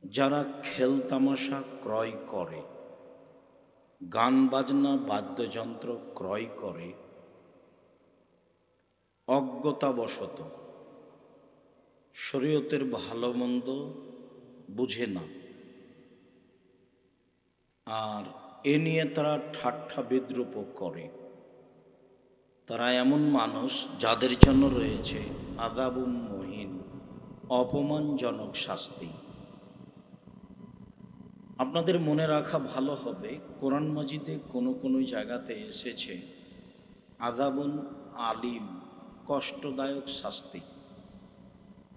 যারা খেলতামাশা ক্রয় করে, গান বাজনা বাদ্যযন্ত্র ক্রয় করে, অজ্ঞতাবশত শরীয়তের ভালো মন্দ বুঝে না, আর এ নিয়ে তারা ঠাট্টা বিদ্রূপ করে, তারা এমন মানুষ যাদের জন্য রয়েছে আযাবুম মুহিন, অপমানজনক শাস্তি। আপনাদের মনে রাখা ভালো হবে, কোরআন মাজিদে কোনো কোনো জায়গাতে এসেছে আযাবুন আলিম, কষ্টদায়ক শাস্তি।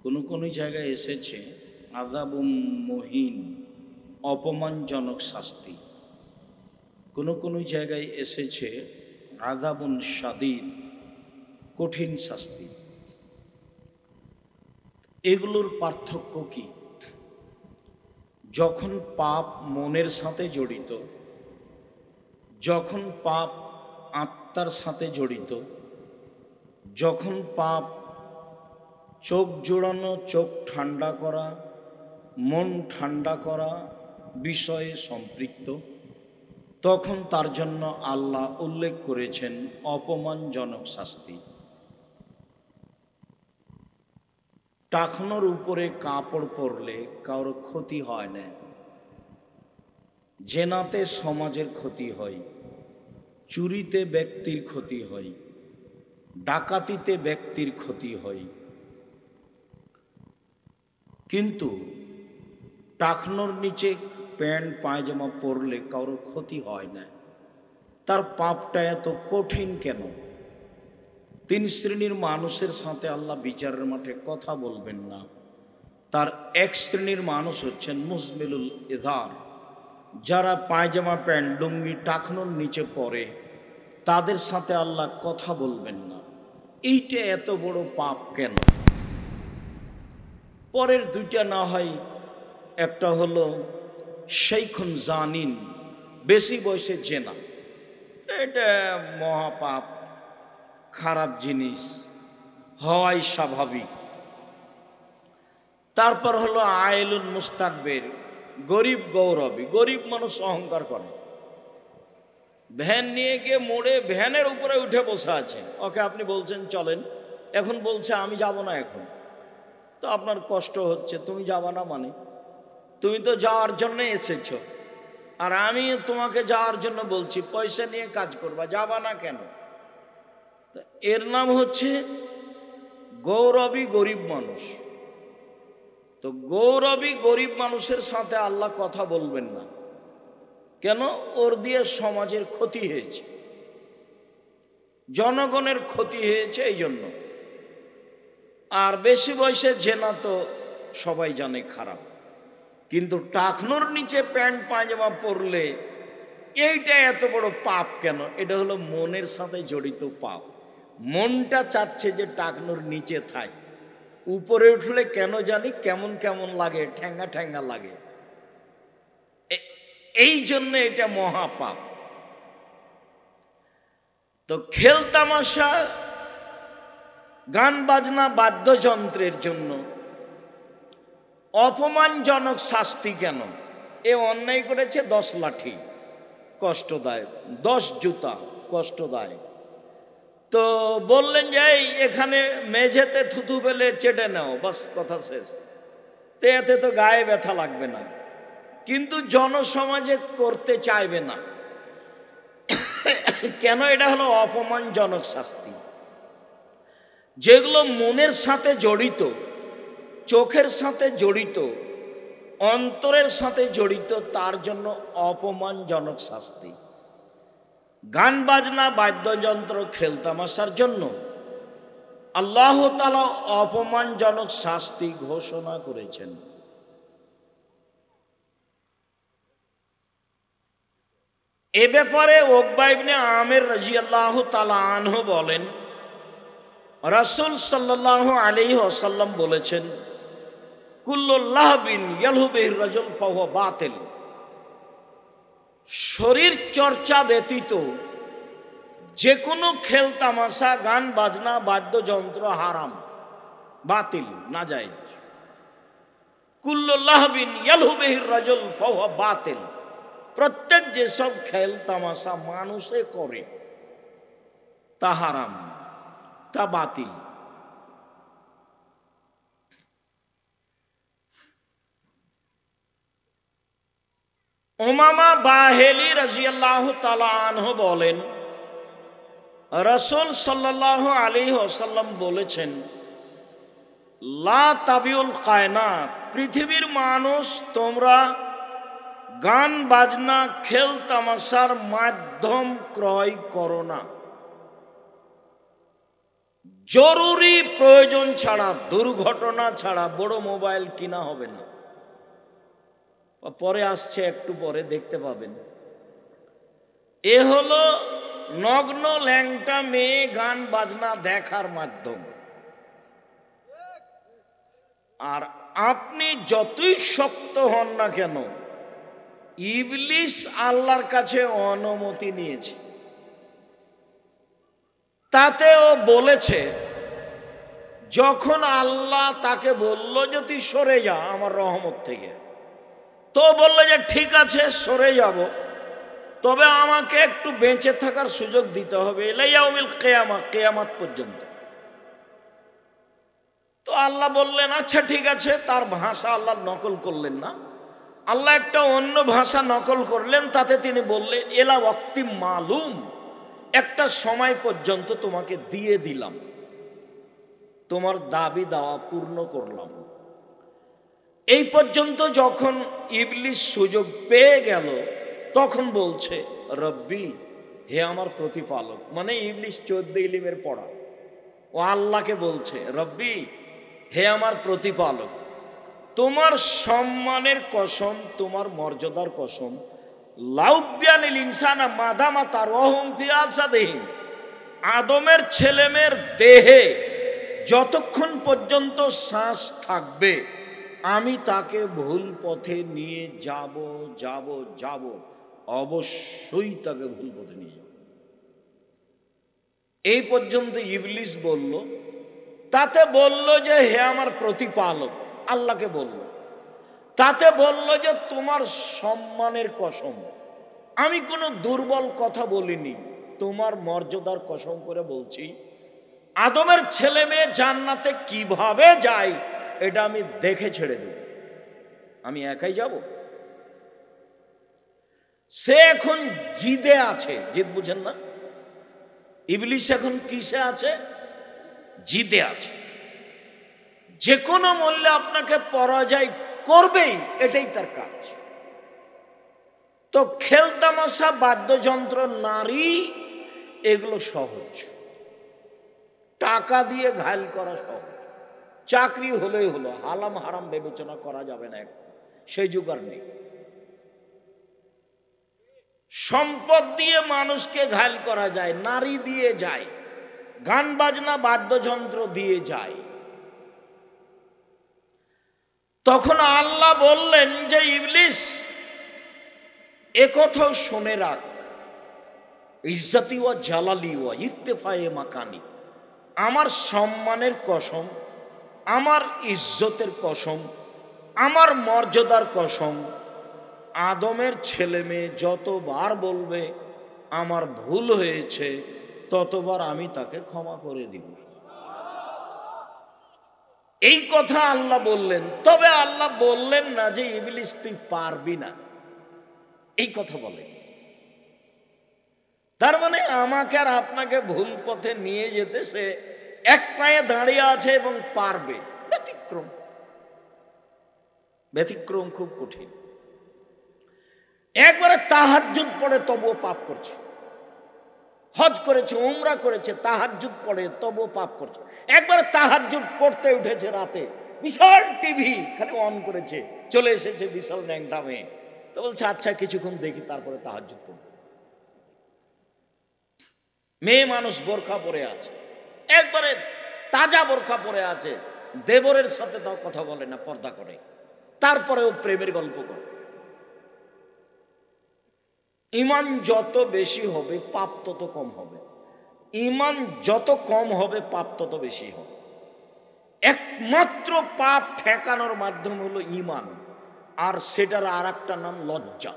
কোনো কোনো জায়গায় এসেছে আযাবুম মুহিন, অপমানজনক শাস্তি। কোনো কোনো জায়গায় এসেছে আযাবুন শাদীদ, কঠিন শাস্তি। এগুলোর পার্থক্য কি? যখন পাপ মনের সাথে জড়িত, যখন পাপ আত্মার সাথে জড়িত, যখন পাপ চোখ জোড়ানো, চোখ ঠান্ডা করা, মন ঠান্ডা করা বিষয়ে সম্পৃক্ত, তখন তার জন্য আল্লাহ উল্লেখ করেছেন অপমানজনক শাস্তি। টাকনোর উপরে কাপড় পরলে কারোর ক্ষতি হয় না, জেনাতে সমাজের ক্ষতি হয়, চুরিতে ব্যক্তির ক্ষতি হয়, ডাকাতিতে ব্যক্তির ক্ষতি হয়, কিন্তু টাকনোর নিচে প্যান্ট পায়জামা পরলে কারোর ক্ষতি হয় না। তার পাপটা এত কঠিন কেন? তিন শ্রেণীর মানুষের সাথে আল্লাহ বিচারের মাঠে কথা বলবেন না। তার এক শ্রেণীর মানুষ হচ্ছেন মুজমিলুল ইজার, যারা পায়জামা প্যান্ট লুঙ্গি টাকনোর নিচে পরে, তাদের সাথে আল্লাহ কথা বলবেন না। এইটা এত বড় পাপ কেন? পরের দুইটা না হয়, একটা হলো শাইখুন জানিন, বেশি বয়সে জেনা, এটা মহাপাপ, খারাপ জিনিস, হওয়াই স্বাভাবিক। তারপর হলো আয়েলুন মুস্তাকবির, গরিব গৌরবী। গরিব মানুষ অহংকার করে, ভ্যান নিয়ে গিয়ে মোড়ে ভ্যানের উপরে উঠে বসে আছে, ওকে আপনি বলছেন চলেন, এখন বলছে আমি যাব না এখন। তো আপনার কষ্ট হচ্ছে, তুমি যাবা না মানে? তুমি তো যাওয়ার জন্য এসেছ, আর আমি তোমাকে যাওয়ার জন্য বলছি, পয়সা নিয়ে কাজ করবা, যাবা না কেন? এর নাম হচ্ছে গৌরবী গরিব মানুষ। তো গৌরবী গরিব মানুষের সাথে আল্লাহ কথা বলবেন না কেন? ওর দিয়ে সমাজের ক্ষতি হয়েছে, জনগণের ক্ষতি হয়েছে, এই জন্য। আর বেশি বয়সে জেনা তো সবাই জানে খারাপ, কিন্তু টাকনোর নিচে প্যান্ট পায়জামা পরলে এইটা এত বড় পাপ কেন? এটা হলো মনের সাথে জড়িত পাপ। মনটা চাচ্ছে যে টাকনোর নিচে থাক, উপরে উঠলে কেন জানি কেমন কেমন লাগে, ঠ্যাঙ্গা ঠ্যাঙ্গা লাগে, এই জন্য এটা মহাপাপ। তো খেলতামাশা, গান বাজনা বাদ্যযন্ত্রের জন্য অপমানজনক শাস্তি কেন? এ অন্যায় করেছে 10 লাঠি কষ্টদায়ক, 10 জুতা কষ্টদায়ক। তো বললেন যে এখানে মেঝেতে থুতু ফেলে চেটে নাও, বাস কথা শেষ। তো এতে তো গায়ে ব্যথা লাগবে না, কিন্তু জনসমাজে করতে চাইবে না কেন? এটা হলো অপমানজনক শাস্তি। যেগুলো মনের সাথে জড়িত, চোখের সাথে জড়িত, অন্তরের সাথে জড়িত, তার জন্য অপমানজনক শাস্তি। গান বাজনা বাদ্যযন্ত্র খেলতামাশার জন্য আল্লাহ তাআলা অপমানজনক শাস্তি ঘোষণা করেছেন। এ ব্যাপারে উকবা ইবনে আমির রাদিয়াল্লাহু তাআলা আনহু বলেন, রাসূল সাল্লাল্লাহু আলাইহি ওয়াসাল্লাম বলেছেন, কুল্লু লাহবিন ইয়ালহু বিহির রাজুল ফাহুয়া বাতিল। শরীর চর্চা ব্যতীত যে কোনো খেলতামাশা, গান বাজনা বাদ্যযন্ত্র হারাম, বাতিল, নাজায়েজ। কুল্লু লাহবিন ইয়ালহু বিহির রাজুল ফাহুয়া বাতিল, প্রত্যেক যেসব খেল তামাশা মানুষে করে তা হারাম, তা বাতিল। উমামা বাহেলি রাদিয়াল্লাহু তাআলা আনহু বলেন, রাসূল সাল্লাল্লাহু আলাইহি ওয়াসাল্লাম বলেছেন, লা তাবিউল কায়নাত, পৃথিবীর মানুষ তোমরা গান বাজনা খেল তামাশার মাধ্যম ক্রয় করো না। জরুরি প্রয়োজন ছাড়া, দুর্ঘটনা ছাড়া বড় মোবাইল কিনা হবে না। পরে আসছে, একটু পরে দেখতে পাবেন। এ হলো নগ্ন ল্যাংটা মেয়ে গান বাজনা দেখার মাধ্যম। আর আপনি যতই শক্ত হন না কেন, ইবলিস আল্লাহর কাছে অনুমতি নিয়েছে। তাতে ও বলেছে, যখন আল্লাহ তাকে বলল যে তুই সরে যা আমার রহমত থেকে, তো বললো যে ঠিক আছে সরে যাব, তবে আমাকে একটু বেঁচে থাকার সুযোগ দিতে হবে, ইলা ইয়াউমিল কিয়ামা, কিয়ামত পর্যন্ত। তো আল্লাহ বললেন আচ্ছা ঠিক আছে। তার ভাষা আল্লাহ নকল করলেন না, আল্লাহ একটা অন্য ভাষা নকল করলেন। তাতে তিনি বললেন, এলা ওয়াক্তি মালুম, একটা সময় পর্যন্ত তোমাকে দিয়ে দিলাম, তোমার দাবি দাওয়া পূর্ণ করলাম। এই পর্যন্ত যখন ইবলিস সুযোগ পেয়ে গেল, তখন বলছে রব্বি, হে আমার প্রতিপালক। মানে ইবলিস 14 ইলমের পড়া, ও আল্লাহকে বলছে, রব্বি, হে আমার প্রতিপালক, তোমার সম্মানের কসম, তোমার মর্যাদার কসম, লাউবিয়ানিল ইনসানা মাদামা তারওয়াহুম ফি আলসাদিহিম, আদমের ছেলেমেয়ের দেহে যতক্ষণ পর্যন্ত শ্বাস থাকবে আমি তাকে ভুল পথে নিয়ে যাব যাব যাব, অবশ্যই তাকে ভুল পথে নিয়ে যাব। এই পর্যন্ত ইবলিস বলল। তাতে বলল যে হে আমার প্রতিপালক, আল্লাহকে বলল। তাতে বলল যে তোমার সম্মানের কসম, আমি কোনো দুর্বল কথা বলিনি, তোমার মর্যাদার কসম করে বলছি, আদমের ছেলে মেয়ে জান্নাতে কিভাবে যায় এটা আমি দেখে ছেড়ে দেব, আমি একাই যাব। সে এখন জিদে আছে, জিদ বুঝেন না? ইবলিস এখন কিসে আছে? জিদে আছে। যে কোনো মূল্যে আপনাকে পরাজয় করবেই, এটাই তার কাজ। তো খেলতামাশা, বাদ্যযন্ত্র, নারী, এগুলো সহজ, টাকা দিয়ে ঘায়ল করা সহজ। চাকরি হলেই হলো, হালাম হারাম বিবেচনা করা যাবে না, সেই যুগ আর নেই। সম্পদ দিয়ে মানুষকে ঘায়ল করা যায়, নারী দিয়ে যায়, গান বাজনা বাদ্যযন্ত্র দিয়ে যায়। তখন আল্লাহ বললেন যে ইবলিস, একথাও শুনে রাখ, ইজ্জতি ওয়া জালালি ওয়া ইরতিফায়ে মাকানি, আমার সম্মানের কসম, আমার ইজ্জতের কসম, আমার মর্যাদার কসম, আদমের ছেলে মেয়ে যতবার বলবে আমার ভুল হয়েছে, ততবার আমি তাকে ক্ষমা করে দিব। এই কথা আল্লাহ বললেন। তবে আল্লাহ বললেন না যে ইবলিস তুই পারবি না, এই কথা বলেন। তার মানে আমাকে আর আপনাকে ভুল পথে নিয়ে যেতে সে এক পায়ে দাঁড়িয়ে আছে এবং পারবে। ব্যতিক্রম, ব্যতিক্রম খুব কঠিন। একবারে তাহাজ্জুদ পড়ে তবুও পাপ করছে, হজ করেছে, উমরা করেছে, তাহাজ্জুদ পড়ে তবুও পাপ করছে। একবারে তাহাজ্জুদ পড়তে উঠেছে রাতে, বিশাল টিভি খালি অন করেছে, চলে এসেছে বিশাল ন্যাংটা মেয়ে, তো বলছে আচ্ছা কিছুক্ষণ দেখি, তারপরে তাহাজ্জুদ পড়ব। মেয়ে মানুষ বোরখা পরে আছে, একবারে তাজা বোরখা পরে আছে, দেবরের সাথে তাও কথা বলে না, পর্দা করে, তারপরেও প্রেমের গল্প করে। ঈমান যত বেশি হবে পাপ তত কম হবে, ঈমান যত কম হবে পাপ তত বেশি হবে। একমাত্র পাপ ঠেকানোর মাধ্যম হলো ঈমান, আর সেটার আর একটা নাম লজ্জা।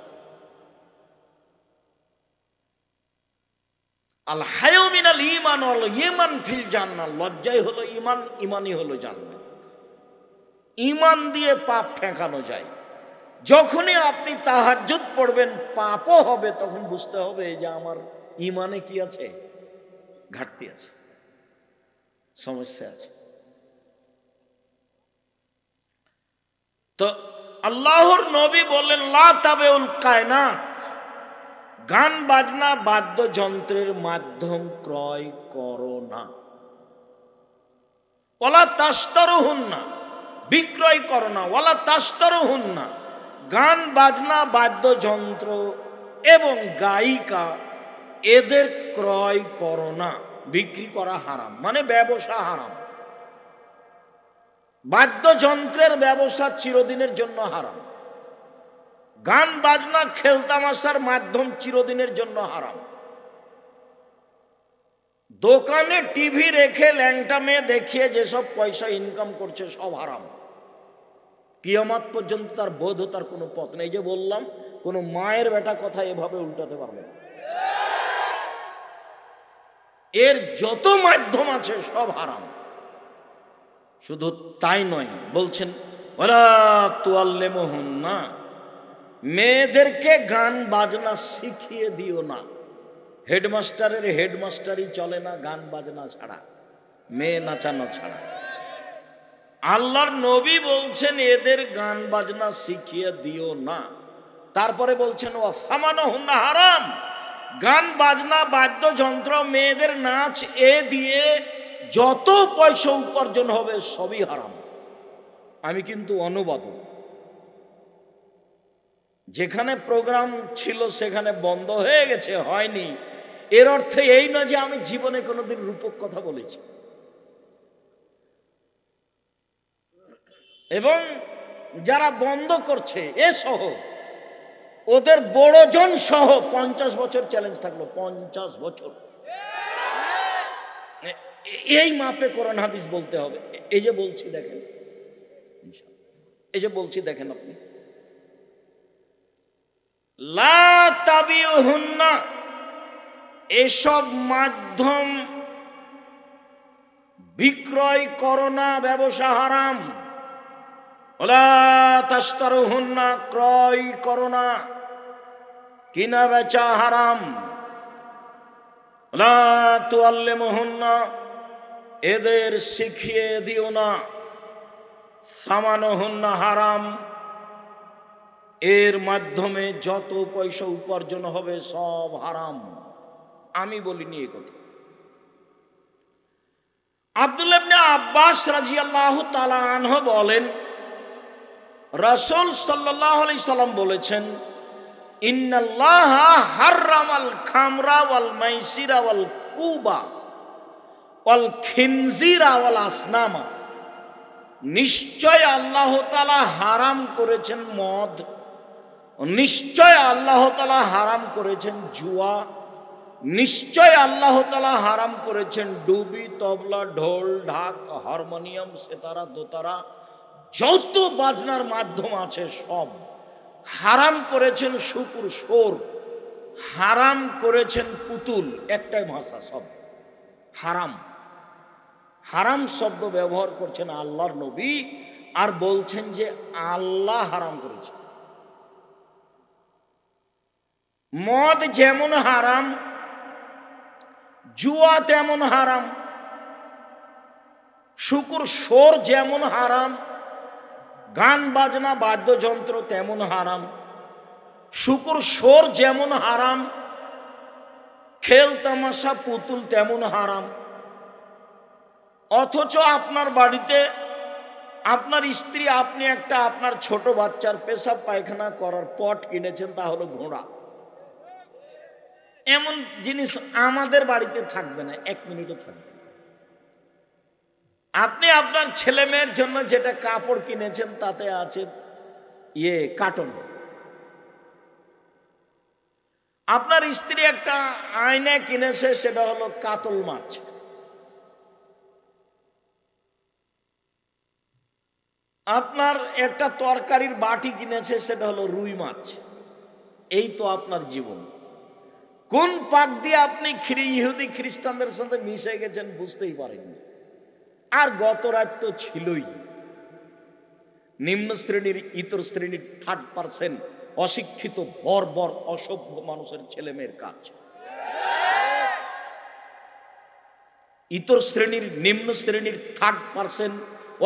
আল হায়া মিনাল ঈমান ওয়াল ঈমান ফিল জান্নাহ, লজ্জাই হলো ঈমান, ঈমানই হলো জান্নাত। ঈমান দিয়ে পাপ ঠেকানো যায়। যখনই আপনি তাহাজ্জুদ পড়বেন পাপও হবে, তখন বুঝতে হবে যে আমার ঈমানে কি আছে, ঘাটতি আছে, সমস্যা আছে। তো আল্লাহর নবী বললেন লা তাবিউল কায়নাত, গান বাজনা বাদ্যযন্ত্রের মাধ্যম ক্রয় করো না। ওয়ালা তাশতারুহুন্না, বিক্রয় করো না। ওয়ালা তাশতারুহুন্না, গান বাজনা বাদ্যযন্ত্র এবং গায়িকা এদের ক্রয় করো না। বিক্রি করা হারাম, মানে ব্যবসা হারাম। বাদ্যযন্ত্রের ব্যবসা চিরদিনের জন্য হারাম। গান বাজনা খেলতামাশার মাধ্যম চিরদিনের জন্য হারাম। দোকানে টিভি রেখে ল্যাংটা মেয়ে দেখিয়ে যেসব পয়সা ইনকাম করছে সব হারাম। কিয়ামত পর্যন্ত তার বৈধতার কোনো পথ নেই। যে বললাম, কোনো মায়ের বেটা কথা এভাবে উল্টাতে পারবে না। এর যত মাধ্যম আছে সব হারাম। শুধু তাই নয়, বলছেন ওয়ালা তুআল্লিমুহুন্না, মেয়েদেরকে গান বাজনা শিখিয়ে দিও না। হেডমাস্টারের হেডমাস্টারই চলে না গান বাজনা ছাড়া, মেয়ে নাচানো ছাড়া। আল্লাহর নবী বলছেন এদের গান বাজনা শিখিয়ে দিও না। তারপরে বলছেন ওয়া সামানুহুন্না হারাম, গান বাজনা বাদ্যযন্ত্র মেয়েদের নাচ এ দিয়ে যত পয়সা উপার্জন হবে সবই হারাম। আমি কিন্তু অনুবাদক, যেখানে প্রোগ্রাম ছিল সেখানে বন্ধ হয়ে গেছে, হয়নি, এর অর্থে এই নয় যে আমি জীবনে কোনোদিন রূপক কথা বলেছি। এবং যারা বন্ধ করছে এ সহ ওদের বড়জন সহ 50 বছর চ্যালেঞ্জ থাকলো, 50 বছর। এই মাপে কোরআন হাদিস বলতে হবে। এই যে বলছি দেখেন, এই যে বলছি দেখেন আপনি, লা তাবিউহুন্না, এসব মাধ্যম বিক্রয় করো না, ব্যবসা হারাম। ওয়ালা তাশতারুহুন্না, ক্রয় করো না, কিনা বেচা হারাম। ওয়ালা তুআল্লিমুহুন্না, এদের শিখিয়ে দিও না। সামানুহুন্না হারাম, এর মাধ্যমে যত পয়সা উপার্জন হবে সব হারাম। আমি বলিনি এই কথা। আব্দুল্লাহ ইবনে আব্বাস রাদিয়াল্লাহু তাআলা আনহু বলেন, রাসূল সাল্লাল্লাহু আলাইহি সাল্লাম বলেছেন, ইন্নাল্লাহা হাররামাল খামরা ওয়াল মাইসিরা ওয়াল কুবা ওয়াল খিনজিরা ওয়াল আসনামা, নিশ্চয় আল্লাহ তাআলা হারাম করেছেন মদ, নিশ্চয় আল্লাহ তাআলা হারাম করেছেন জুয়া, নিশ্চয় আল্লাহ তাআলা হারাম করেছেন ডুবি, তবলা, ঢোল, ঢাক, হারমোনিয়াম, সেতারা, দোতারা, যত বাজনার মাধ্যম আছে সব হারাম করেছেন। শুকুর, সোর হারাম করেছেন, পুতুল, একটাই ভাষা, সব হারাম। হারাম শব্দ ব্যবহার করছেন আল্লাহর নবী, আর বলছেন যে আল্লাহ হারাম করেছে। মদ যেমন হারাম, জুয়া তেমন হারাম, শুকুর সোর যেমন হারাম, গান বাজনা বাদ্যযন্ত্র তেমন হারাম। শুকুর সোর যেমন হারাম, খেল তামাশা পুতুল তেমন হারাম। অথচ আপনার বাড়িতে আপনার স্ত্রী, আপনি একটা আপনার ছোট বাচ্চার পেশাব পায়খানা করার পট কিনেছেন, তা হলো ঘোড়া। এমন জিনিস আমাদের বাড়িতে থাকবে না, 1 মিনিটও থাকবে না। আপনি আপনার ছেলে মেয়ের জন্য যেটা কাপড় কিনেছেন তাতে আছে কার্টন। আপনার স্ত্রী একটা আয়না কিনেছে, সেটা হলো কাতল মাছ। আপনার একটা তরকারির বাটি কিনেছে, সেটা হলো রুই মাছ। এই তো আপনার জীবন। কোন পাক দিয়ে আপনি ইহুদি খ্রিস্টানদের সাথে মিশে গেছেন বুঝতেই পারেননি। আর গত রাত তো ছিলই নিম্ন শ্রেণীর, ইতর শ্রেণীর 3% অশিক্ষিত বর্বর অসভ্য মানুষের ছেলে মেয়ের কাজ। ইতর শ্রেণীর, নিম্ন শ্রেণীর 3%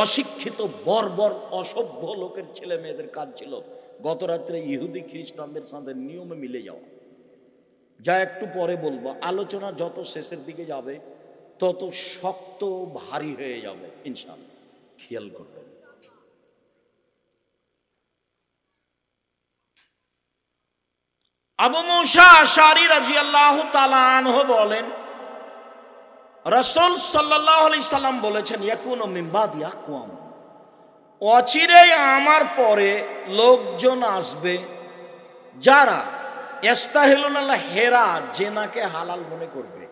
অশিক্ষিত বর্বর অসভ্য লোকের ছেলে মেয়েদের কাজ ছিল গত রাত্রে ইহুদি খ্রিস্টানদের সাথে নিয়মে মিলে যাওয়া। যা একটু পরে বলবো, আলোচনা যত শেষের দিকে যাবে তত শক্ত ভারী হয়ে যাবে ইনশাআল্লাহ, খেয়াল করবেন। আবু মুসা আশআরী রাদিয়াল্লাহু তাআলা আনহু বলেন, রাসূল সাল্লাল্লাহু আলাইহি সাল্লাম বলেছেন, ইয়াকুনু মিন বাদি আকওয়াম, অচিরেই আমার পরে লোকজন আসবে যারা ইস্তাহিলুনাল হেরা, জেনাকে হালাল মনে করবে।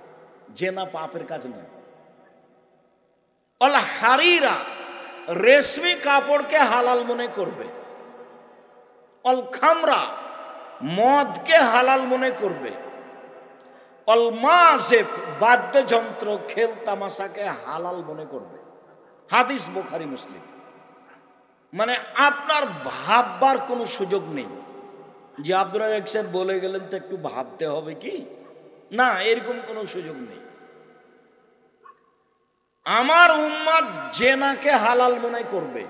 জেনা পাপের কাজ নয়। অল হারিরা, রেশমি কাপড়কে হালাল মনে করবে। অল খামরা, মদকে হালাল মনে করবে। অল মাযিফ, বাদ্যযন্ত্র খেল তামাশাকে হালাল মনে করবে। হাদিস বুখারী মুসলিম। মানে আপনার ভাববার কোনো সুযোগ নেই যে আব্দুর রাজ্জাক সাহেব বলে গেলেন তো একটু ভাবতে হবে কি, না, এরকম কোনো সুযোগ নেই। আমার উম্মত জেনাকে হালাল মনে করবে।